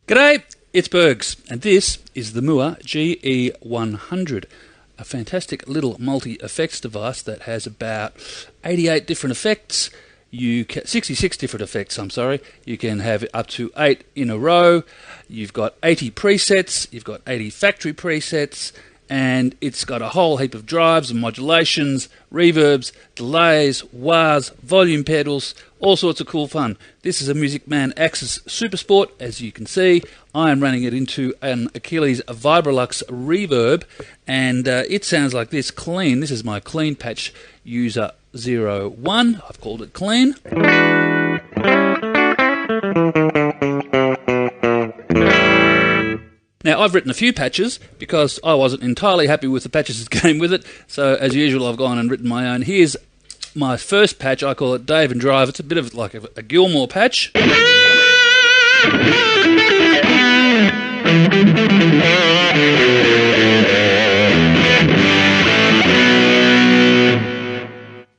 G'day, it's Bergs, and this is the Mua GE100, a fantastic little multi-effects device that has about 88 different effects. 66 different effects, I'm sorry. You can have up to 8 in a row. You've got 80 presets, you've got 80 factory presets, and it's got a whole heap of drives and modulations, reverbs, delays, wahs, volume pedals, all sorts of cool fun. This is a Music Man Axis Supersport. As you can see, I am running it into an Achilles Vibrolux reverb, and it sounds like this clean. This is my clean patch user 01. I've called it clean. Now, I've written a few patches because I wasn't entirely happy with the patches that came with it, so as usual I've gone and written my own. Here's my first patch. I call it Dave and Drive. It's a bit of like a Gilmore patch.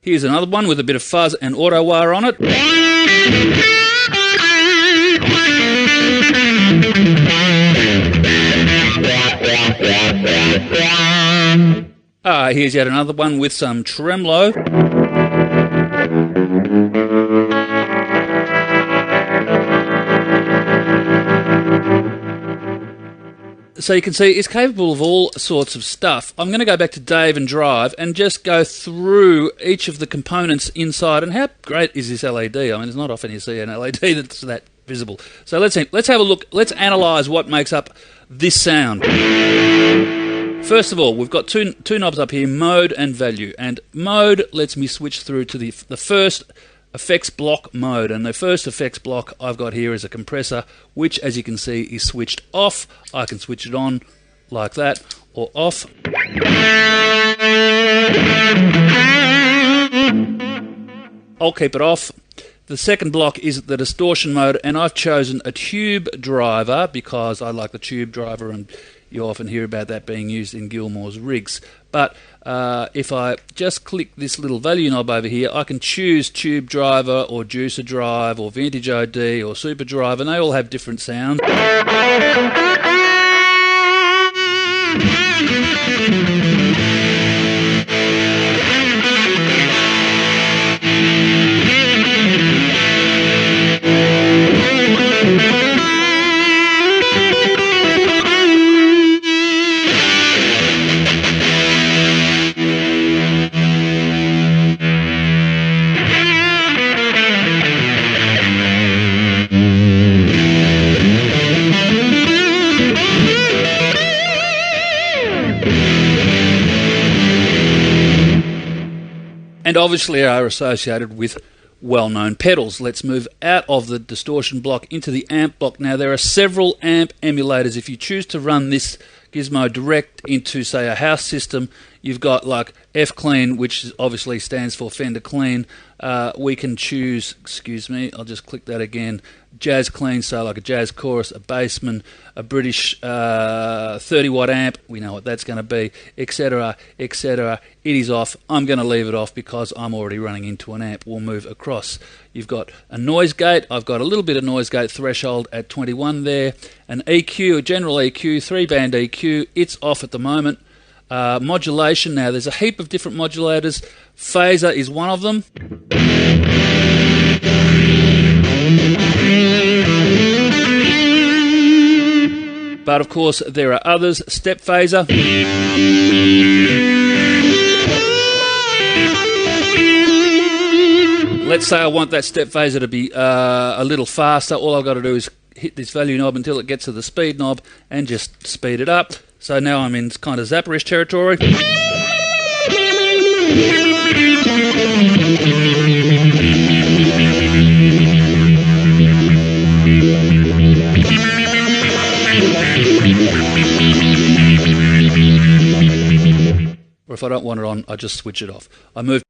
Here's another one with a bit of fuzz and auto wire on it. Here's yet another one with some tremolo. So you can see it's capable of all sorts of stuff. I'm going to go back to Dave and Drive and just go through each of the components inside. And how great is this LED? I mean, it's not often you see an LED that's that visible. So let's have a look. Let's analyze what makes up this sound. First of all, we've got two knobs up here, mode and value. And mode lets me switch through to the first effects block mode, and the first effects block I've got here is a compressor, which as you can see is switched off. I can switch it on like that or off. I'll keep it off. The second block is the distortion mode, and I've chosen a tube driver because I like the tube driver, and you often hear about that being used in Gilmore's rigs. But if I just click this little value knob over here, I can choose tube driver or juicer drive or vintage OD or super drive, and they all have different sounds. And obviously are associated with well-known pedals. Let's move out of the distortion block into the amp block. Now there are several amp emulators. If you choose to run this gizmo direct into, say, a house system, you've got like F-Clean, which obviously stands for Fender Clean. We can choose, excuse me, I'll just click that again, Jazz Clean, so like a jazz chorus, a bassman, a British 30-watt amp, we know what that's going to be, etc., etc. It is off. I'm going to leave it off because I'm already running into an amp. We'll move across. You've got a noise gate. I've got a little bit of noise gate threshold at 21 there. An EQ, a general EQ, 3-band EQ. It's off at the moment. Modulation, now there's a heap of different modulators. Phaser is one of them. But of course there are others. Step phaser. Let's say I want that step phaser to be a little faster. All I've got to do is hit this value knob until it gets to the speed knob and just speed it up. So now I'm in kind of zapperish territory. Or if I don't want it on, I just switch it off. I move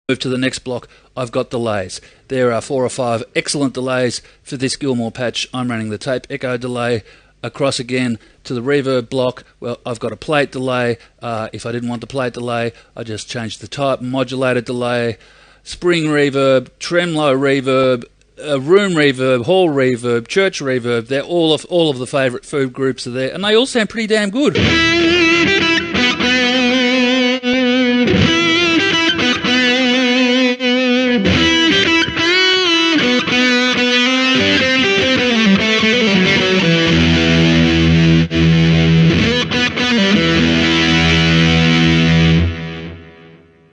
to the next block. I've got delays. There are 4 or 5 excellent delays for this Gilmore patch. I'm running the tape echo delay. Across again to the reverb block. Well, I've got a plate delay. If I didn't want the plate delay, I just changed the type. Modulator delay, spring reverb, tremolo reverb, room reverb, hall reverb, church reverb. They're all of the favourite food groups are there, and they all sound pretty damn good.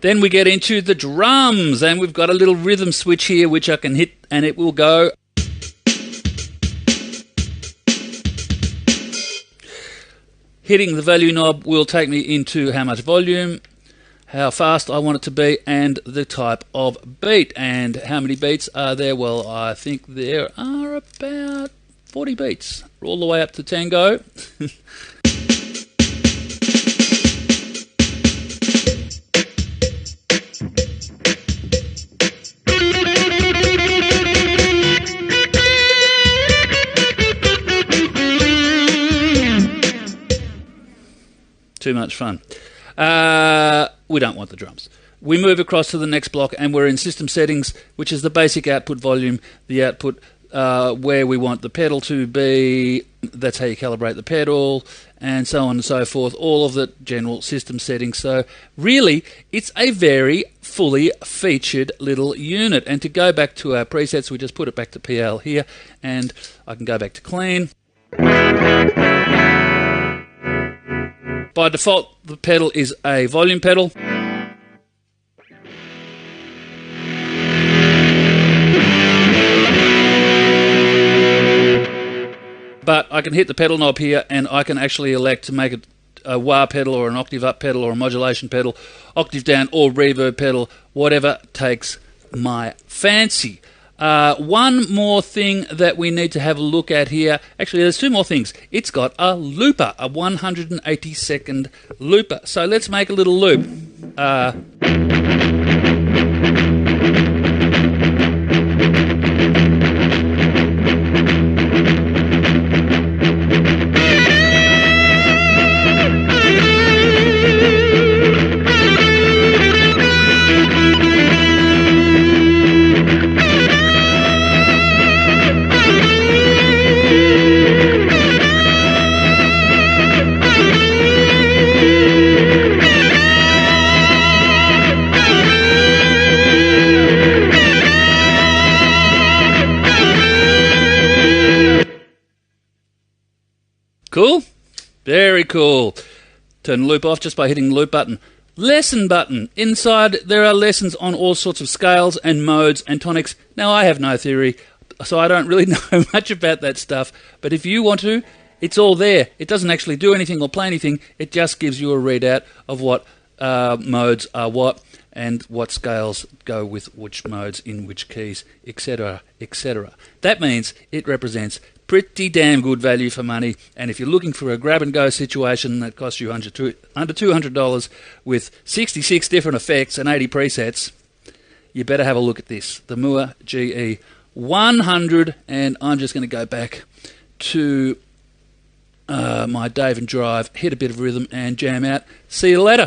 Then we get into the drums, and we've got a little rhythm switch here which I can hit and it will go. Hitting the value knob will take me into how much volume, how fast I want it to be, and the type of beat. And how many beats are there? Well, I think there are about 40 beats, all the way up to tango. Too much fun. We don't want the drums. We move across to the next block and we're in system settings, which is the basic output volume, the output where we want the pedal to be. That's how you calibrate the pedal, and so on and so forth, all of the general system settings. So really, it's a very fully featured little unit. And to go back to our presets, we just put it back to PL here, and I can go back to clean. By default, the pedal is a volume pedal. But I can hit the pedal knob here and I can actually elect to make it a wah pedal or an octave up pedal or a modulation pedal, octave down or reverb pedal, whatever takes my fancy. One more thing that we need to have a look at here. Actually, there's 2 more things. It's got a looper, a 180-second looper. So let's make a little loop. Cool? Very cool. Turn the loop off just by hitting the loop button. Lesson button. Inside there are lessons on all sorts of scales and modes and tonics. Now I have no theory, so I don't really know much about that stuff, but if you want to, it's all there. It doesn't actually do anything or play anything, it just gives you a readout of what modes are what and what scales go with which modes in which keys, etc., etc. That means it represents pretty damn good value for money, and if you're looking for a grab-and-go situation that costs you under $200 with 66 different effects and 80 presets, you better have a look at this, the Moore GE100, and I'm just going to go back to my Dave and Drive, hit a bit of rhythm and jam out. See you later.